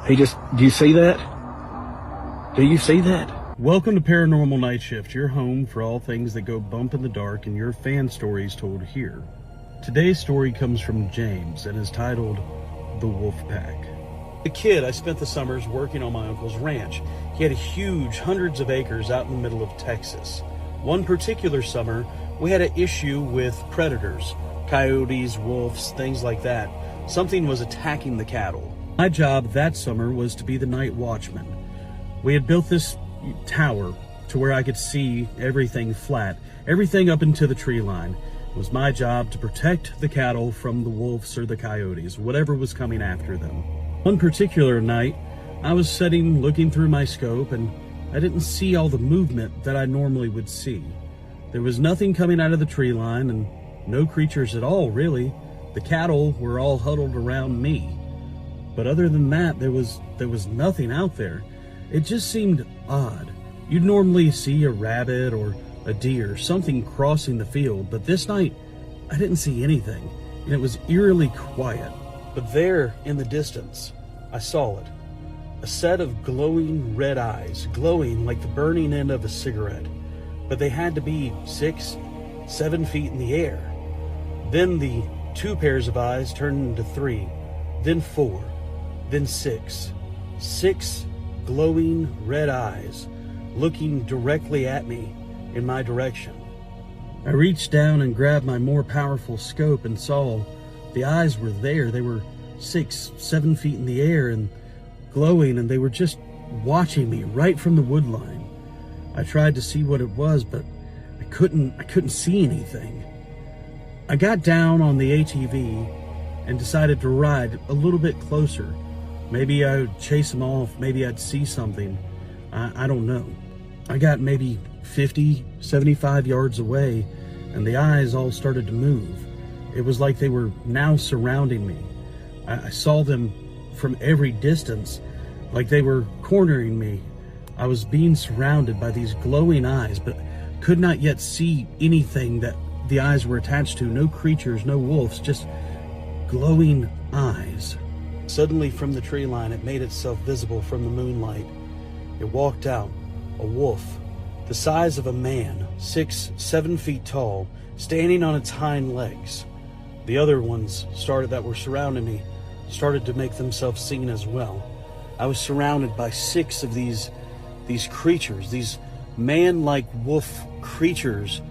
Do you see that? Do you see that? Welcome to Paranormal Nightshift, your home for all things that go bump in the dark and your fan stories told here. Today's story comes from James and is titled The Wolfpack. As a kid, I spent the summers working on my uncle's ranch. He had a huge, hundreds of acres out in the middle of Texas. One particular summer, we had an issue with predators, coyotes, wolves, things like that. Something was attacking the cattle. My job that summer was to be the night watchman. We had built this tower to where I could see everything flat, everything up into the tree line. It was my job to protect the cattle from the wolves or the coyotes, whatever was coming after them. One particular night, I was sitting looking through my scope and I didn't see all the movement that I normally would see. There was nothing coming out of the tree line and no creatures at all, really. The cattle were all huddled around me. But other than that, there was nothing out there. It just seemed odd. You'd normally see a rabbit or a deer, something crossing the field, but this night I didn't see anything, and it was eerily quiet. But there in the distance, I saw it. A set of glowing red eyes, glowing like the burning end of a cigarette, but they had to be 6, 7 feet in the air. Then the 2 pairs of eyes turned into 3, then 4, then 6. 6 glowing red eyes looking directly at me in my direction. I reached down and grabbed my more powerful scope and saw the eyes were there. They were 6, 7 feet in the air and glowing, and they were just watching me right from the wood line. I tried to see what it was, but I couldn't see anything. I got down on the ATV and decided to ride a little bit closer. Maybe I would chase them off, maybe I'd see something. I don't know. I got maybe 50, 75 yards away, and the eyes all started to move. It was like they were now surrounding me. I saw them from every distance, like they were cornering me. I was being surrounded by these glowing eyes, but could not yet see anything that the eyes were attached to. No creatures, no wolves, just glowing eyes. Suddenly from the tree line, it made itself visible from the moonlight. It walked out, a wolf, the size of a man, 6, 7 feet tall, standing on its hind legs. The other ones that were surrounding me started to make themselves seen as well. I was surrounded by 6 of these creatures, these man-like wolf creatures.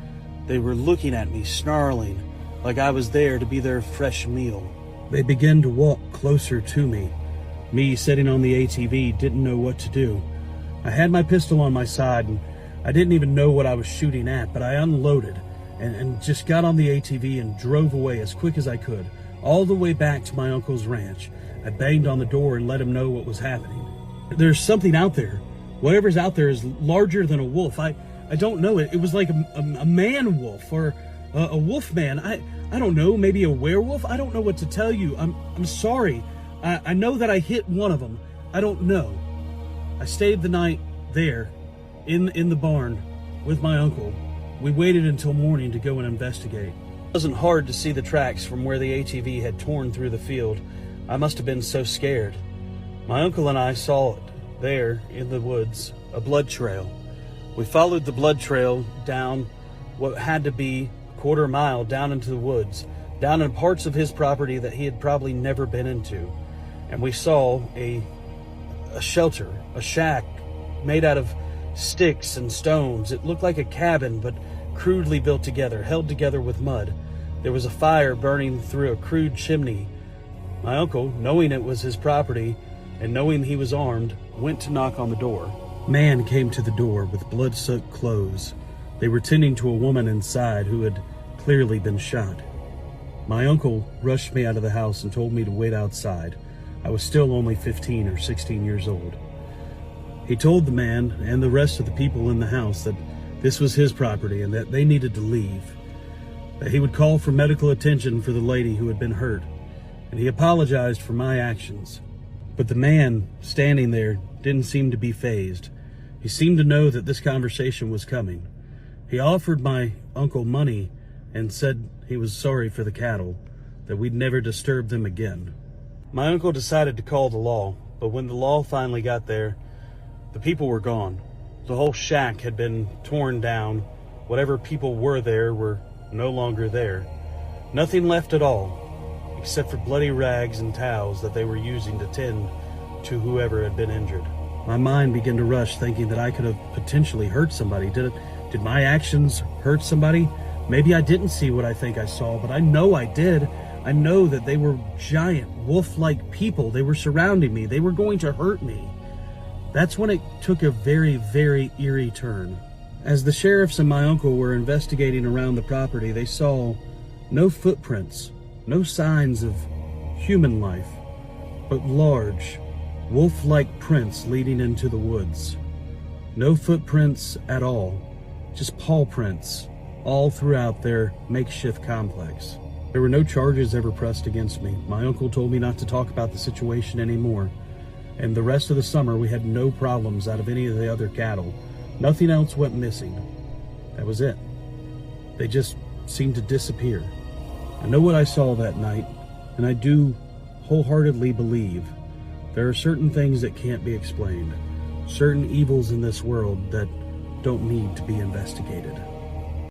They were looking at me, snarling, like I was there to be their fresh meal. They began to walk closer to me. Me, sitting on the ATV, didn't know what to do. I had my pistol on my side, and I didn't even know what I was shooting at, but I unloaded and just got on the ATV and drove away as quick as I could, all the way back to my uncle's ranch. I banged on the door and let him know what was happening. There's something out there. Whatever's out there is larger than a wolf. I don't know. It was like a man wolf or a wolf man. I don't know, maybe a werewolf? I don't know what to tell you. I'm sorry. I know that I hit one of them. I don't know. I stayed the night there in the barn with my uncle. We waited until morning to go and investigate. It wasn't hard to see the tracks from where the ATV had torn through the field. I must have been so scared. My uncle and I saw it there in the woods, a blood trail. We followed the blood trail down what had to be a quarter mile down into the woods, down in parts of his property that he had probably never been into. And we saw a shelter, a shack made out of sticks and stones. It looked like a cabin, but crudely built together, held together with mud. There was a fire burning through a crude chimney. My uncle, knowing it was his property and knowing he was armed, went to knock on the door. Man came to the door with blood-soaked clothes. They were tending to a woman inside who had clearly been shot. My uncle rushed me out of the house and told me to wait outside. I was still only 15 or 16 years old. He told the man and the rest of the people in the house that this was his property and that they needed to leave. That he would call for medical attention for the lady who had been hurt, and he apologized for my actions. But the man standing there didn't seem to be fazed. He seemed to know that this conversation was coming. He offered my uncle money and said he was sorry for the cattle, that we'd never disturb them again. My uncle decided to call the law. But when the law finally got there, the people were gone. The whole shack had been torn down. Whatever people were there were no longer there. Nothing left at all, except for bloody rags and towels that they were using to tend to whoever had been injured. My mind began to rush, thinking that I could have potentially hurt somebody. Did my actions hurt somebody? Maybe I didn't see what I think I saw, but I know I did. I know that they were giant, wolf-like people. They were surrounding me. They were going to hurt me. That's when it took a very, very eerie turn. As the sheriffs and my uncle were investigating around the property, they saw no footprints, no signs of human life, but large, wolf-like prints leading into the woods. No footprints at all, just paw prints all throughout their makeshift complex. There were no charges ever pressed against me. My uncle told me not to talk about the situation anymore, and the rest of the summer we had no problems out of any of the other cattle. Nothing else went missing. That was it. They just seemed to disappear. I know what I saw that night, and I do wholeheartedly believe there are certain things that can't be explained, certain evils in this world that don't need to be investigated.